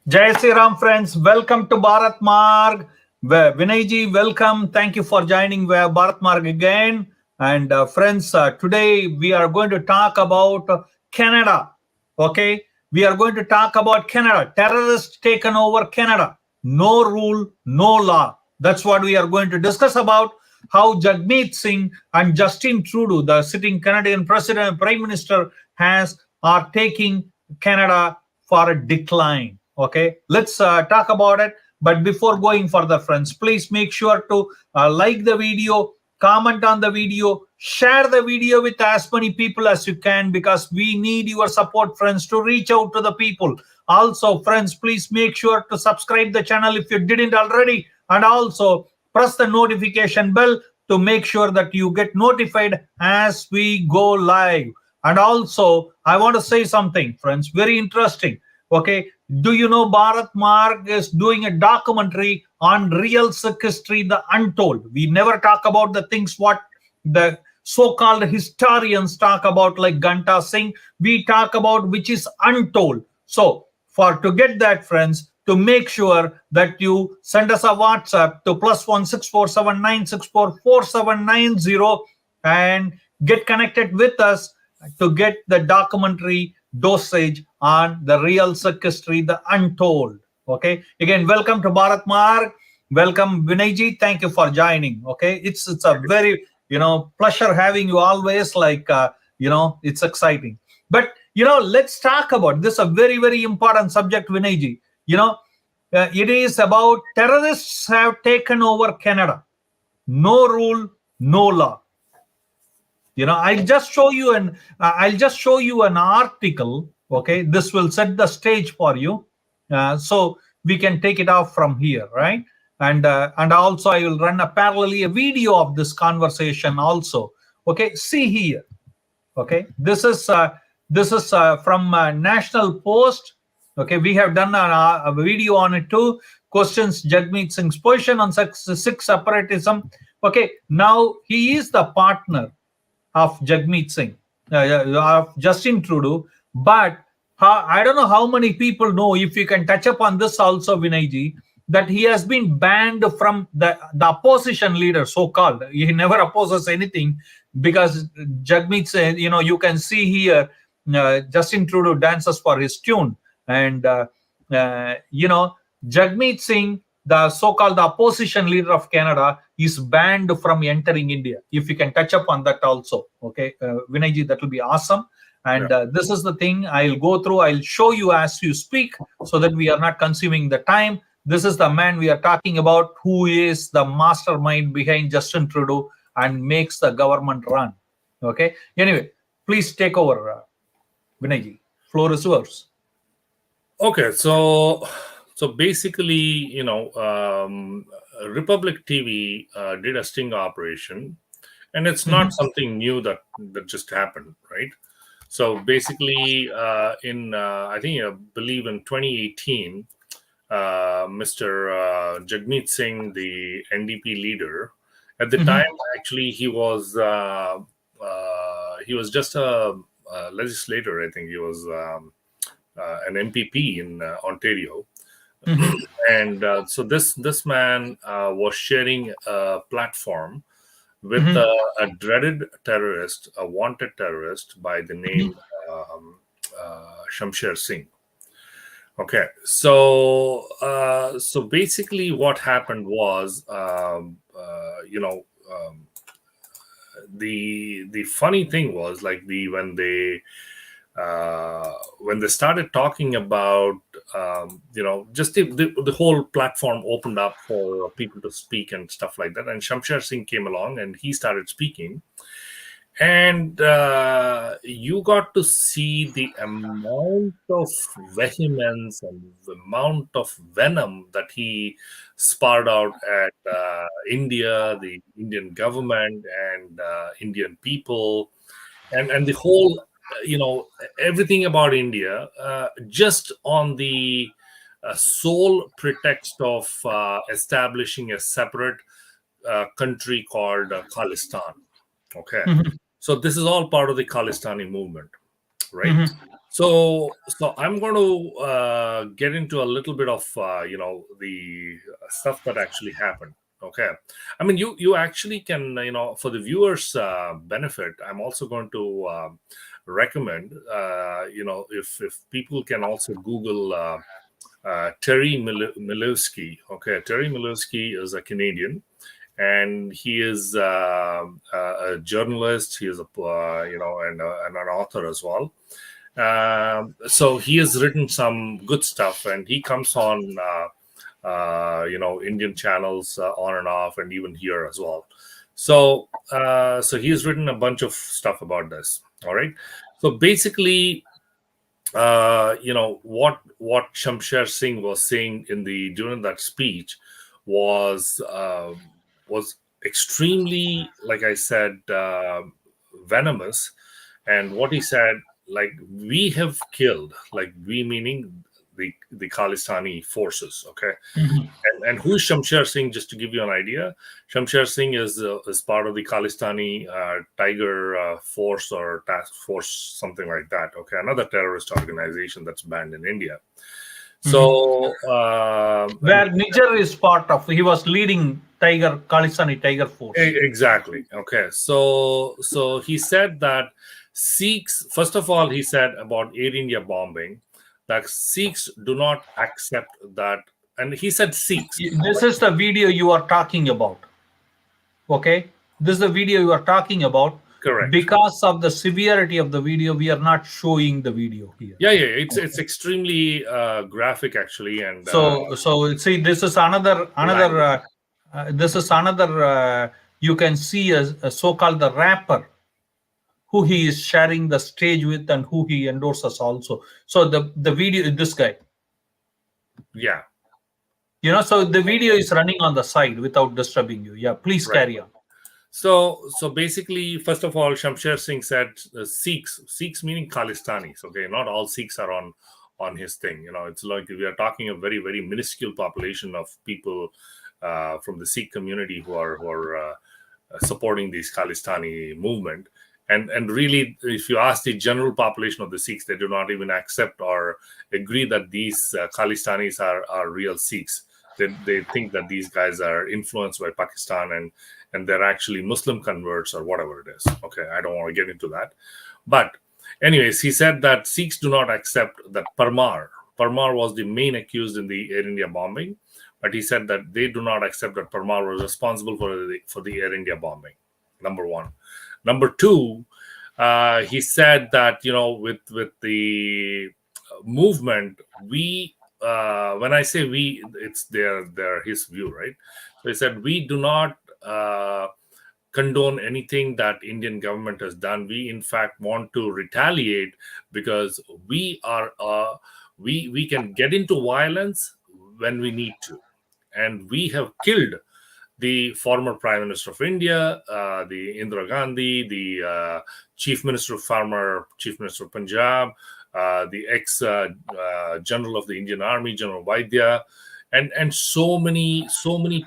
Jai Sri Ram, friends. Welcome to Bharat Marg. Vinay Ji, welcome. Thank you for joining Bharat Marg again. And friends, today we are going to talk about Canada. Okay, we are going to talk about Canada. Terrorists taken over Canada. No rule, no law. That's what we are going to discuss about. How Jagmeet Singh and Justin Trudeau, the sitting Canadian president and prime minister, are taking Canada for a decline. Okay, let's talk about it. But before going further, friends, please make sure to like the video, comment on the video, share the video with as many people as you can, because we need your support, friends, to reach out to the people. Also, friends, please make sure to subscribe the channel if you didn't already, and also press the notification bell to make sure that you get notified as we go live. And also, I want to say something, friends, very interesting. Okay, do you know Bharat Marg is doing a documentary on real Sikh history, the untold? We never talk about the things what the so-called historians talk about, like Ganta Singh. We talk about which is untold. So, for to get that, friends, to make sure that you send us a WhatsApp to +16479644790 and get connected with us to get the documentary dosage on the real Sikh history, the untold. Okay. Again, welcome to Bharat Marg. Welcome, Vinay Ji. Thank you for joining. Okay. It's a very pleasure having you always. Like it's exciting. But let's talk about this. A very very important subject, Vinay Ji. It is about terrorists have taken over Canada. No rule, no law. I'll just show you an article. Okay, this will set the stage for you, so we can take it off from here, right? And also I will run a parallelly a video of this conversation also. Okay, see here. Okay, this is from National Post. Okay, we have done a video on it too. Questions Jagmeet Singh's position on Sikh separatism. Okay, now he is the partner of Jagmeet Singh, of Justin Trudeau. But I don't know how many people know, if you can touch upon this also, Vinay Ji, that he has been banned from the opposition leader, so-called. He never opposes anything, because Jagmeet Singh, you can see here, Justin Trudeau dances for his tune. And, Jagmeet Singh, the so-called opposition leader of Canada, is banned from entering India. If you can touch up on that also, okay, Vinay Ji, that will be awesome. And this is the thing I'll go through. I'll show you as you speak, so that we are not consuming the time. This is the man we are talking about, who is the mastermind behind Justin Trudeau and makes the government run. Okay. Anyway, please take over, Vinay Ji. Floor is yours. Okay, so basically, Republic TV did a sting operation, and it's not something new that just happened, right? So basically, I believe in 2018, Mr. Jagmeet Singh, the NDP leader, at the time, actually he was just a legislator. I think he was an MPP in Ontario. And so this man was sharing a platform with a dreaded terrorist, a wanted terrorist by the name Shamsher Singh. Okay, so basically what happened was, the funny thing was, like, when they started talking about, just the whole platform opened up for people to speak and stuff like that. And Shamsher Singh came along and he started speaking. And you got to see the amount of vehemence and the amount of venom that he sparred out at India, the Indian government, and Indian people, and the whole, everything about India, just on the sole pretext of establishing a separate country called Khalistan. Okay. So this is all part of the Khalistani movement. right? Mhm. So I'm going to get into a little bit of the stuff that actually happened. Okay, I mean, you actually can, for the viewers' benefit, I'm also going to recommend, if people can also Google Terry Milewski. Okay, Terry Milewski is a Canadian, and he is a journalist. He is and an author as well. So he has written some good stuff, and he comes on Indian channels on and off, and even here as well. So he's written a bunch of stuff about this. All right. So basically, what Shamsher Singh was saying during that speech was extremely, like I said, venomous. And what he said, like, we have killed, like, we meaning the Khalistani forces. Okay, Mhm. and who is Shamsher Singh? Just to give you an idea, Shamsher Singh is part of the Khalistani Tiger Force or Task Force, something like that. Okay, another terrorist organization that's banned in India. So, Where Niger is part of, he was leading Khalistani Tiger Force. exactly. Okay, so he said that Sikhs, first of all, he said about Air India bombing, that Sikhs do not accept that, and he said Sikhs. This is the video you are talking about. Okay, this is the video you are talking about. Correct. Because of the severity of the video, we are not showing the video here. Yeah, it's extremely graphic actually, and So see, this is another this is another. You can see a so-called the rapper who he is sharing the stage with and who he endorses also. So the video, this guy, yeah. so the video is running on the side without disturbing you. Yeah, please Right. carry on. So basically, first of all, Shamsher Singh said Sikhs meaning Khalistanis. Okay, not all Sikhs are on his thing. It's like we are talking a very, very minuscule population of people from the Sikh community who are supporting this Khalistani movement. And really, if you ask the general population of the Sikhs, they do not even accept or agree that these Khalistanis are real Sikhs. They think that these guys are influenced by Pakistan and they're actually Muslim converts or whatever it is. Okay, I don't want to get into that. But anyways, he said that Sikhs do not accept that Parmar was the main accused in the Air India bombing, but he said that they do not accept that Parmar was responsible for the Air India bombing. Number one. Number two, he said that with the movement, we when I say we, it's his view, right? So he said we do not condone anything that Indian government has done. We in fact want to retaliate because we are we can get into violence when we need to, and we have killed the former Prime Minister of India, the Indira Gandhi, the Chief Minister of Punjab, the ex-General of the Indian Army, General Vaidya, and so many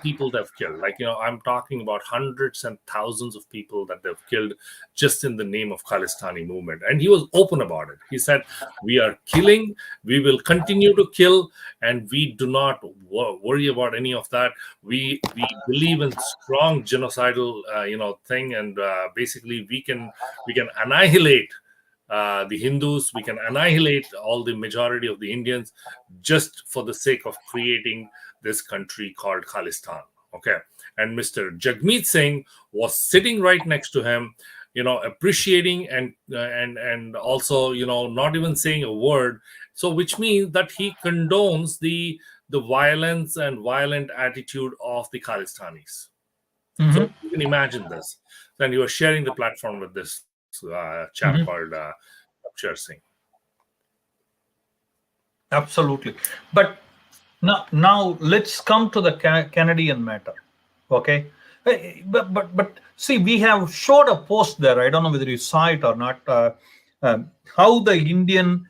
people they've killed. Like, I'm talking about hundreds and thousands of people that they've killed just in the name of Khalistani movement. And he was open about it. He said, we are killing, we will continue to kill, and we do not worry about any of that. We believe in strong genocidal thing, and basically we can annihilate the Hindus, we can annihilate all the majority of the Indians just for the sake of creating this country called Khalistan. Okay. And Mr. Jagmeet Singh was sitting right next to him, appreciating and also, not even saying a word. So which means that he condones the violence and violent attitude of the Khalistanis. So you can imagine this. Then you are sharing the platform with this chap called Shamsher Singh. Absolutely. But now let's come to the Canadian matter. Okay. But see, we have showed a post there. I don't know whether you saw it or not. How the Indian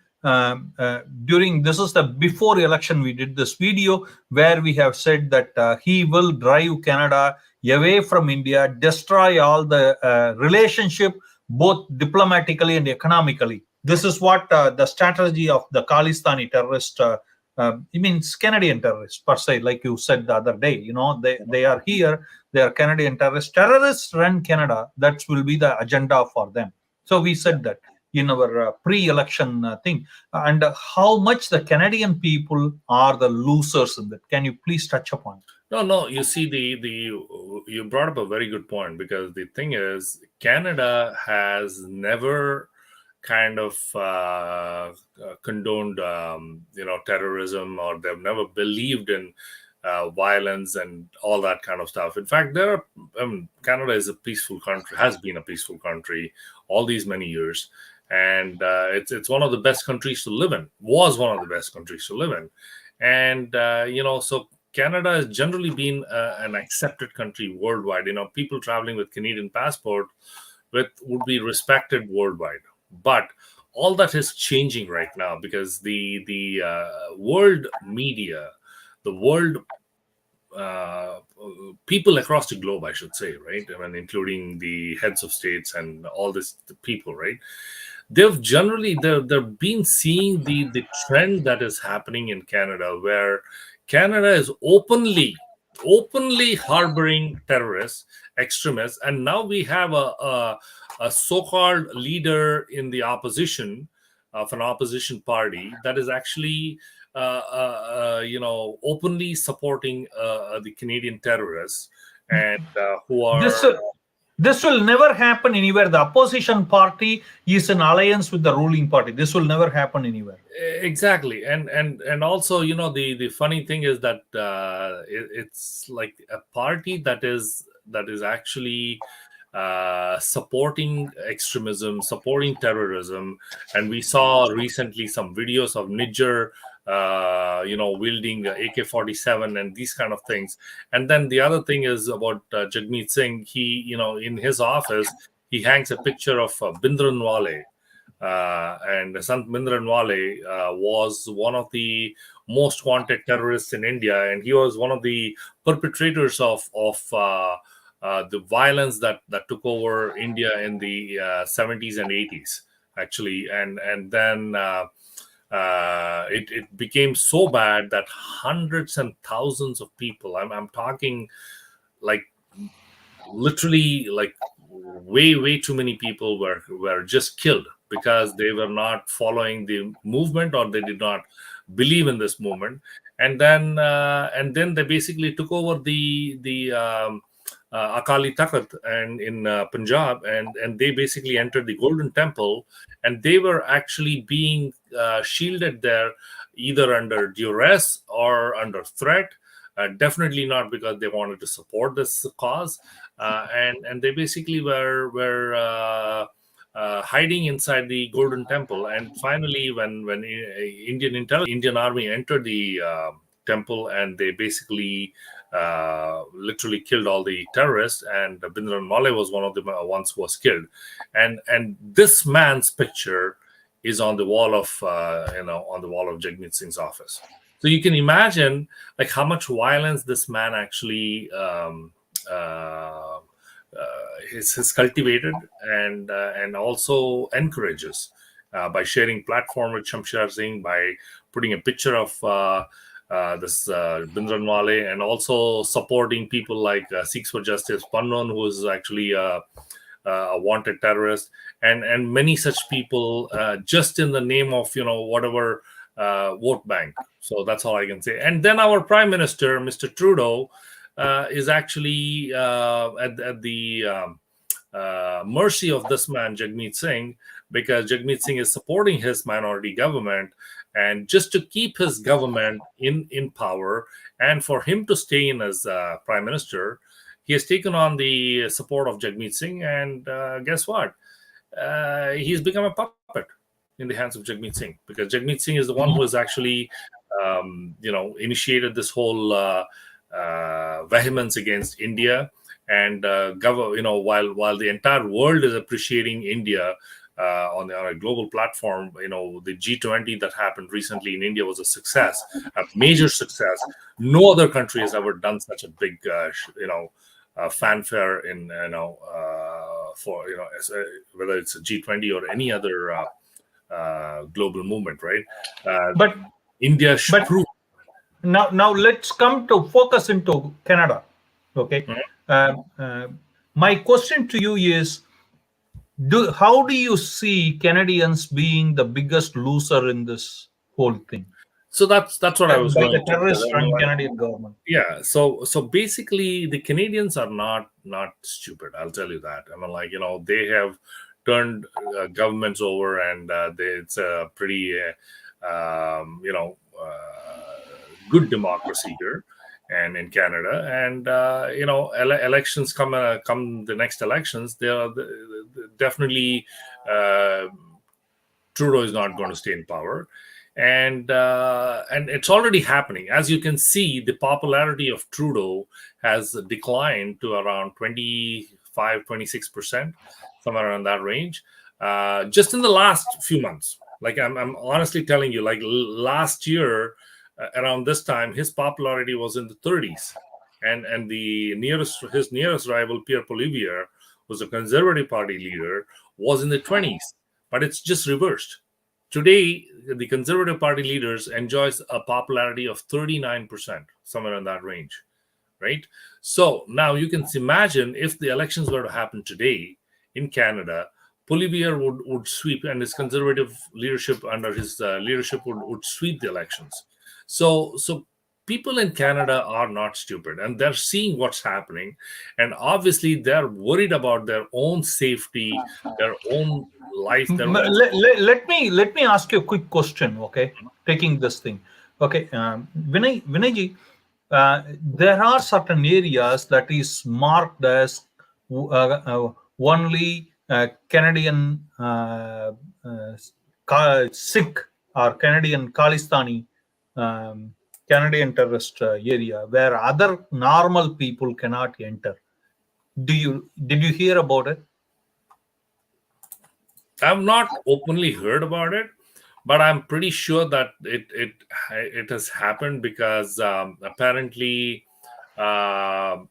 during this is the before election we did this video where we have said that he will drive Canada away from India, destroy all the relationship both diplomatically and economically This is what the strategy of the Khalistani terrorist. It means Canadian terrorists per se, like you said the other day. They are here. They are Canadian terrorists. Terrorists run Canada. That will be the agenda for them. So we said that in our pre-election thing. And how much the Canadian people are the losers in that? Can you please touch upon? No. You see, you brought up a very good point, because the thing is, Canada has never kind of condoned, terrorism, or they've never believed in violence and all that kind of stuff. In fact, Canada is a peaceful country, has been a peaceful country all these many years, and it's one of the best countries to live in. Was one of the best countries to live in, and so Canada has generally been an accepted country worldwide. People traveling with Canadian passport would be respected worldwide. But all that is changing right now, because the world media, the world people across the globe, I should say, right? I mean, including the heads of states and all this the people, right? They've been seeing the trend that is happening in Canada, where Canada is openly harboring terrorists, extremists, and now we have a so-called leader in the opposition of an opposition party that is actually openly supporting the Canadian terrorists, and who This are. will, this will never happen anywhere. The opposition party is in alliance with the ruling party. This will never happen anywhere. Exactly, and also, the funny thing is that it's like a party that is actually supporting extremism, supporting terrorism. And we saw recently some videos of Niger wielding AK-47 and these kind of things. And then the other thing is about Jagmeet Singh. He, in his office, he hangs a picture of Bindranwale. And Sant Bindranwale was one of the most wanted terrorists in India, and he was one of the perpetrators of the violence that took over India in the 70s and 80s, actually. And then it became so bad that hundreds and thousands of people, I'm talking like literally like way too many people were just killed, because they were not following the movement, or they did not believe in this movement. And then they basically took over the Akali Takht and in Punjab, and they basically entered the Golden Temple, and they were actually being shielded there, either under duress or under threat. Definitely not because they wanted to support this cause, and they basically were hiding inside the Golden Temple. And finally, when Indian Army entered the temple, and they basically literally killed all the terrorists, and Bindranwale was one of the ones who was killed. And this man's picture is on the wall of Jagmeet Singh's office. So you can imagine like how much violence this man actually is cultivated, and also encourages by sharing platform with Shamshar Singh, by putting a picture of this Bindranwale, and also supporting people like Sikhs for Justice Pannon, who is actually a wanted terrorist, and many such people, just in the name of whatever vote bank. So that's all I can say. And then our Prime Minister, Mr. Trudeau, is actually at the mercy of this man, Jagmeet Singh, because Jagmeet Singh is supporting his minority government, and just to keep his government in power, and for him to stay in as Prime Minister, he has taken on the support of Jagmeet Singh, and guess what? He's become a puppet in the hands of Jagmeet Singh, because Jagmeet Singh is the one who has actually, initiated this whole vehemence against India, and while the entire world is appreciating India on a global platform, the G20 that happened recently in India was a success, a major success. No other country has ever done such a big, fanfare for whether it's a G20 or any other global movement, right? But India but proved. now let's come to focus into Canada. Okay. My question to you is, how do you see Canadians being the biggest loser in this whole thing So that's what I was by going the to. terrorist run Canadian government? Yeah, so basically the Canadians are not stupid, I'll tell you that. I mean, like, they have turned governments over, and it's a pretty good democracy here and in Canada. And elections come the next elections, they are definitely uh, Trudeau is not going to stay in power, and it's already happening. As you can see, the popularity of Trudeau has declined to around 25-26%, somewhere around that range, just in the last few months. Like, I'm honestly telling you, like last year, around this time, his popularity was in the 30s, and his nearest rival, Pierre Poilievre, who's a Conservative Party leader, was in the 20s. But it's just reversed. Today, the Conservative Party leaders enjoys a popularity of 39%, somewhere in that range, right? So now you can imagine, if the elections were to happen today in Canada, Poilievre would sweep, and his Conservative leadership, under his leadership, would sweep the elections. So people in Canada are not stupid, and they're seeing what's happening, and obviously they're worried about their own safety, their own life, their own. Let me ask you a quick question. Okay, taking this thing. Okay, Vinay ji, there are certain areas that is marked as only Canadian Sikh or Canadian Khalistani, Canadian terrorist area, where other normal people cannot enter. Did you hear about it? I've not openly heard about it, but I'm pretty sure that it has happened, because apparently, I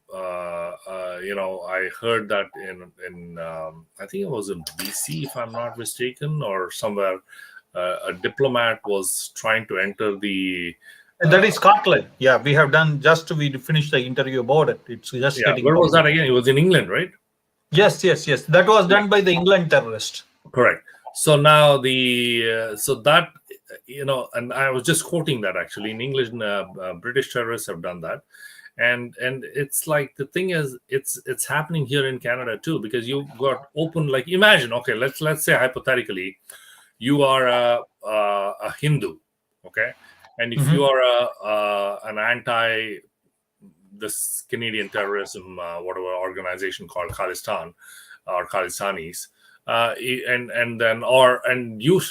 heard that in I think it was in BC, if I'm not mistaken, or somewhere, a diplomat was trying to enter the. That is Scotland. Yeah, we have done, just we finished the interview about it. It's just Yeah, getting where was that published. again? It was in England, right? Yes. That was done by the England terrorist. Correct. So now so that, and I was just quoting that actually in English. British terrorists have done that, and it's like, the thing is, it's happening here in Canada too, because you got open. Like, imagine, okay, let's say hypothetically, you are a Hindu, okay, and if you are an anti this Canadian terrorism, whatever organization called Khalistan or Khalistanis, and you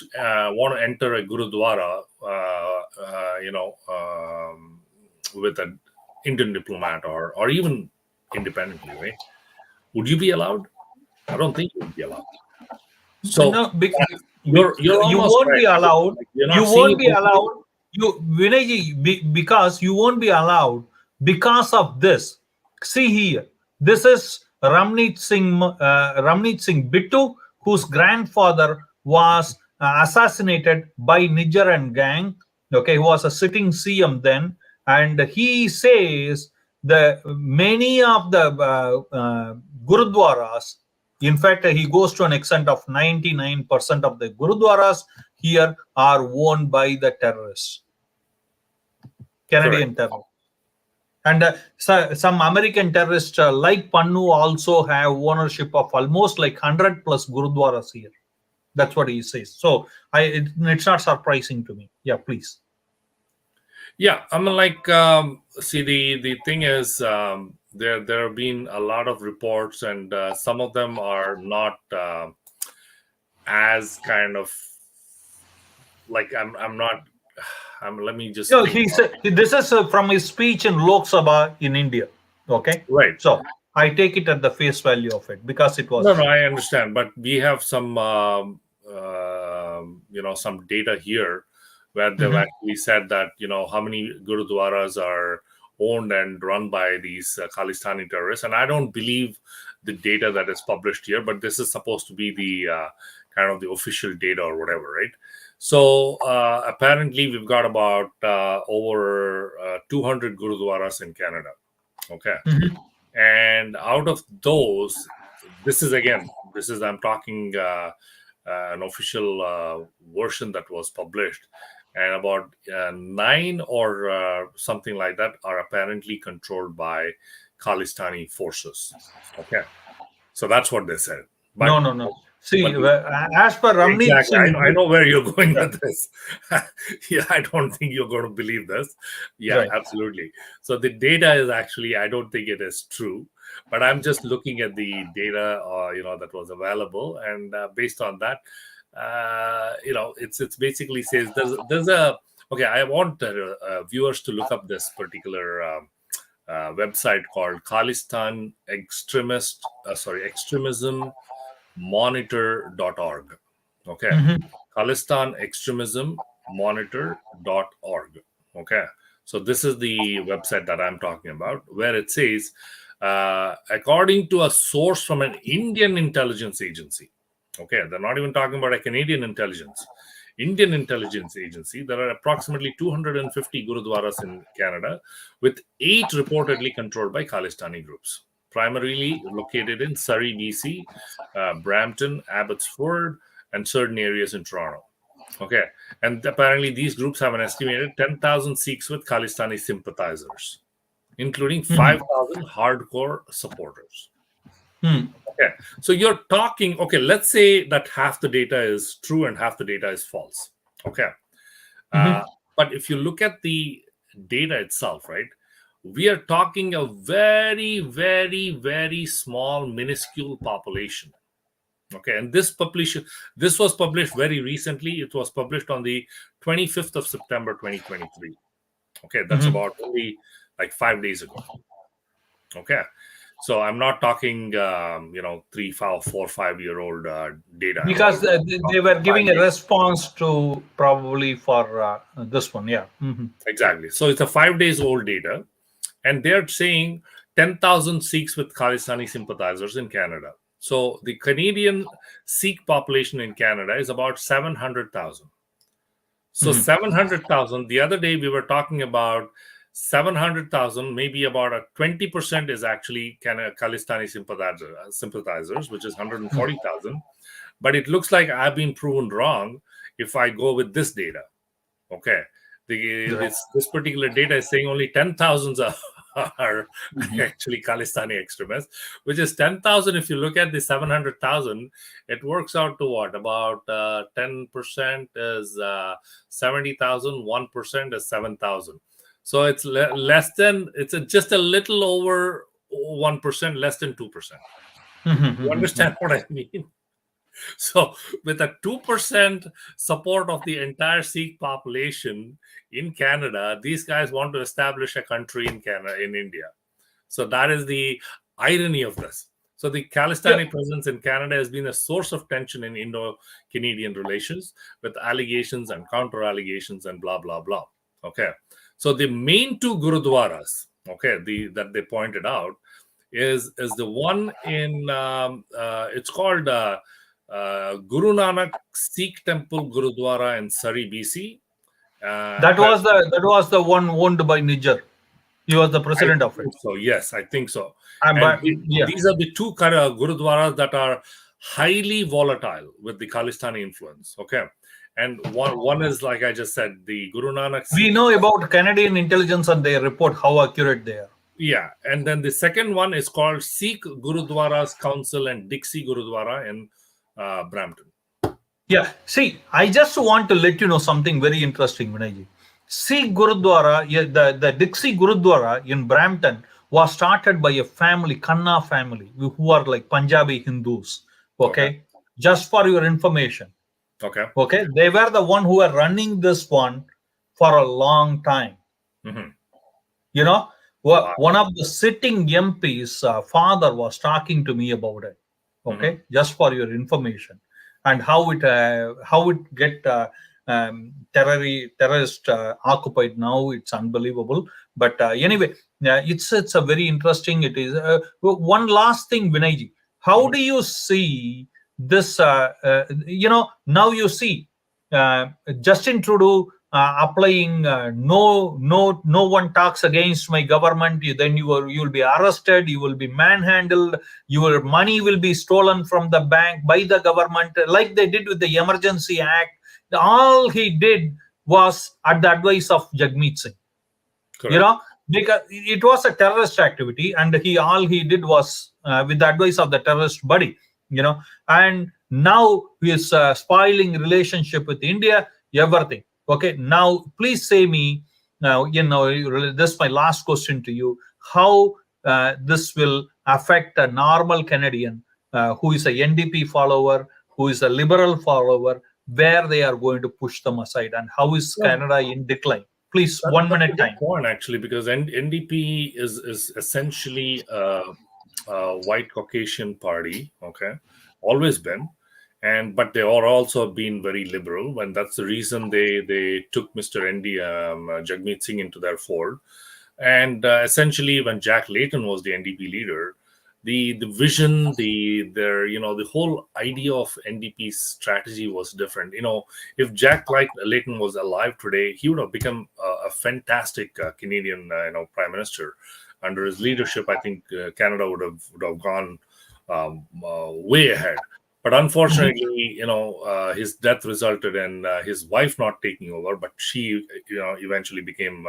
want to enter a Gurudwara, with an Indian diplomat, or even independently, right? Would you be allowed? I don't think you would be allowed. So No, you're you almost won't right. be I mean, allowed. like, you're You not seeing won't it be openly. allowed. Vinay ji, because you won't be allowed because of this. See here, this is Ramneet Singh Bittu, whose grandfather was assassinated by Nijar and gang. Okay, he was a sitting CM then, and he says the many of the Gurudwaras. In fact, he goes to an extent of 99% of the Gurudwaras here are owned by the terrorists, Correct. Canadian terrorists. And some American terrorists like Pannu also have ownership of almost like 100 plus Gurudwaras here. That's what he says. So it's not surprising to me. Yeah, please. Yeah, I mean, like, see, the thing is, there have been a lot of reports, and some of them are not as kind of, like, I'm not. Let me just No, think he about said this is from his speech in Lok Sabha in India. Okay, it. Right. so I take it at the face value of it because it was No, there. I understand, but we have some, some data here where they've Mhm. actually said that, how many gurudwaras are owned and run by these Khalistani terrorists, and I don't believe the data that is published here, but this is supposed to be the kind of the official data or whatever, right? So apparently we've got about over 200 Gurudwaras in Canada. Okay. Mhm. And out of those, I'm talking an official version that was published, and about 9 or something like that are apparently controlled by Khalistani forces. Okay. So that's what they said. But No. See, but as per Ramneet exactly, Singh, I know where you're going yeah, with this. Yeah, I don't think you're going to believe this. Yeah, right. absolutely. So the data is actually, I don't think it is true, but I'm just looking at the data, that was available, and based on that, it's basically says there's a okay. I want viewers to look up this particular website called Khalistan Extremism monitor.org. Okay. Mhm. Khalistan Extremism Monitor.org. Okay. So this is the website that I'm talking about, where it says, according to a source from an Indian intelligence agency. Okay. They're not even talking about a Canadian intelligence. Indian intelligence agency, there are approximately 250 Gurudwaras in Canada, with 8 reportedly controlled by Khalistani groups, primarily located in Surrey, BC, Brampton, Abbotsford, and certain areas in Toronto. Okay. And apparently these groups have an estimated 10,000 Sikhs with Khalistani sympathizers, including Mhm. 5,000 hardcore supporters. Hmm. Okay. So you're talking, okay, let's say that half the data is true and half the data is false. Okay. Mhm. But if you look at the data itself, right, we are talking a very, very, very small, minuscule population. Okay. And this was published very recently. It was published on the 25th of September, 2023. Okay. That's Mhm. about only like 5 days ago. Okay. So I'm not talking, 3, 4, 5-year-old data. I'm Because they talking were 5 giving a days. response to probably for this one. Yeah. Mhm. Exactly. So it's a 5 days old data, and they're saying 10,000 Sikhs with Khalistani sympathizers in Canada. So the Canadian Sikh population in Canada is about 700,000. So Mhm. 700,000, the other day we were talking about 700,000, maybe about a 20% is actually Khalistani sympathizers, which is 140,000. But it looks like I've been proven wrong if I go with this data. Okay. Right. This particular data is saying only 10,000 are Mhm. actually Khalistani extremists, which is 10,000. If you look at the 700,000, it works out to what? About 10% is 70,000, 1% is 7,000. So it's less than, just a little over 1%, less than 2%. You Mhm. understand what I mean? So, with a 2% support of the entire Sikh population in Canada, these guys want to establish a country in Canada, in India. So, that is the irony of this. So, the Yeah. Khalistani presence in Canada has been a source of tension in Indo Canadian relations, with allegations and counter allegations and blah, blah, blah. Okay. So, the main 2 Gurudwaras, okay, that they pointed out is the one in, it's called Guru Nanak Sikh Temple Gurudwara in Surrey, BC. That was the one owned by Niger. He was the I president of it. think so. Yes, I think so. And But yeah. these are the 2 Gurudwaras that are highly volatile with the Khalistani influence. Okay. And one is, like I just said, the Guru Nanak We Sikh. know about Canadian intelligence and their report how accurate they are. Yeah. And then the second one is called Sikh Gurudwaras Council and Dixie Gurudwara in Brampton. Yeah. See, I just want to let you know something very interesting, Vinayji. Sikh Gurudwara, yeah, the Dixie Gurudwara in Brampton was started by a family, Khanna family, who are like Punjabi Hindus. Okay. Okay. Just for your information. Okay. Okay. They were the one who were running this one for a long time. Hmm. You know, Wow. one of the sitting MPs' father was talking to me about it. Hmm. Okay, just for your information, and how it get terrorist occupied now. It's unbelievable. But anyway, it's a very interesting. It is one last thing, Vinayji. How Hmm. do you see this, now you see Justin Trudeau applying no one talks against my government. Then you will be arrested, you will be manhandled, your money will be stolen from the bank by the government, like they did with the Emergency Act. All he did was at the advice of Jagmeet Singh. Correct. Because it was a terrorist activity, and all he did was with the advice of the terrorist buddy. And now he is spoiling relationship with India, everything. Okay, now please say me now, this is my last question to you, how this will affect a normal Canadian who is a NDP follower, who is a liberal follower, where they are going to push them aside, and how is Canada in decline? Please, 1 minute That's a good time. point, actually, because NDP is essentially a white Caucasian party, okay, always been, but they are also been very liberal, and that's the reason they took Mr. Jagmeet Singh into their fold. And essentially, when Jack Layton was the NDP leader, the vision, the whole idea of NDP's strategy was different. If Jack Layton was alive today, he would have become a fantastic Canadian prime minister. Under his leadership, I think Canada would have gone way ahead. But unfortunately, his death resulted in his wife not taking over, but she eventually became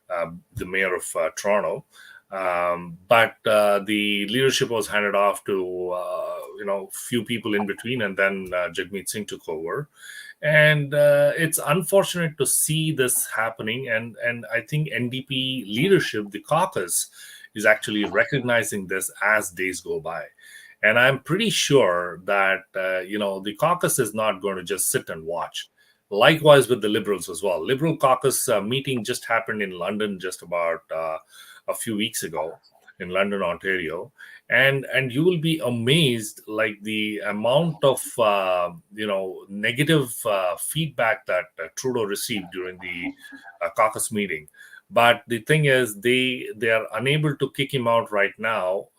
the mayor of Toronto. But the leadership was handed off to few people in between, and then Jagmeet Singh took over. And it's unfortunate to see this happening, and I think NDP leadership, the caucus, is actually recognizing this as days go by. And I'm pretty sure that the caucus is not going to just sit and watch. Likewise with the Liberals as well. Liberal caucus meeting just happened in London just about a few weeks ago in London, Ontario, and you will be amazed, like the amount of negative feedback that Trudeau received during the caucus meeting. But the thing is, they are unable to kick him out right now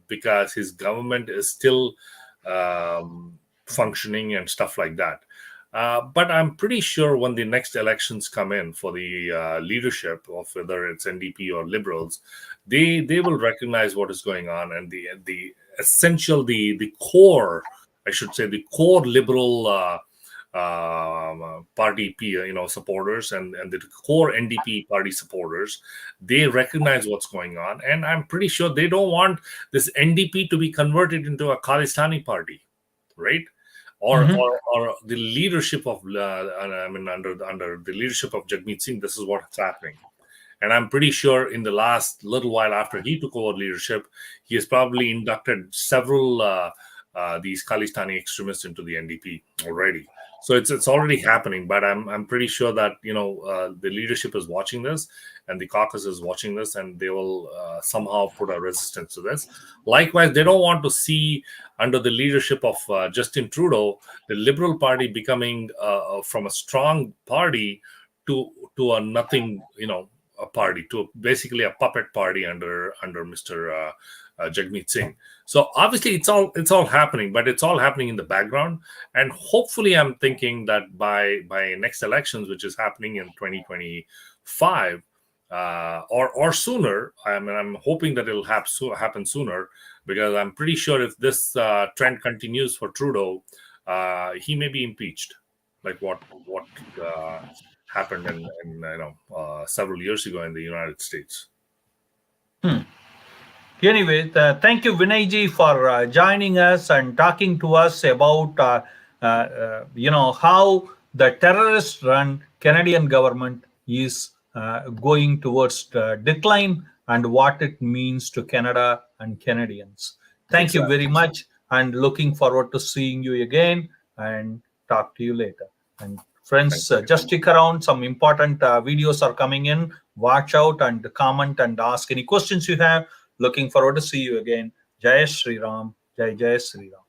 because his government is still functioning and stuff like that. But I'm pretty sure when the next elections come in for the leadership of whether it's NDP or Liberals, they will recognize what is going on, and the essential, the core, I should say, the core Liberal party supporters and the core NDP party supporters, they recognize what's going on, and I'm pretty sure they don't want this NDP to be converted into a Khalistani party, right? Or the leadership of under the leadership of Jagmeet Singh, this is what's happening. And I'm pretty sure in the last little while after he took over leadership, he has probably inducted several these Khalistani extremists into the NDP already. So it's already happening, but I'm pretty sure that the leadership is watching this, and the caucus is watching this, and they will somehow put a resistance to this. Likewise, they don't want to see under the leadership of Justin Trudeau the Liberal Party becoming from a strong party to a nothing, a party, to basically a puppet party under Mr. Jagmeet Singh. So obviously it's all happening, but it's all happening in the background. And hopefully, I'm thinking that by next elections, which is happening in 2025 or sooner, I'm hoping that it'll happen sooner, because I'm pretty sure if this trend continues for Trudeau, he may be impeached, like what happened in several years ago in the United States. Anyway, thank you, Vinay Ji, for joining us and talking to us about how the terrorist-run Canadian government is going towards decline and what it means to Canada and Canadians. Thank you very much, and looking forward to seeing you again and talk to you later. And friends, just stick around. Some important videos are coming in. Watch out and comment and ask any questions you have. Looking forward to see you again. Jai Sri Ram. Jai Jai Sri Ram.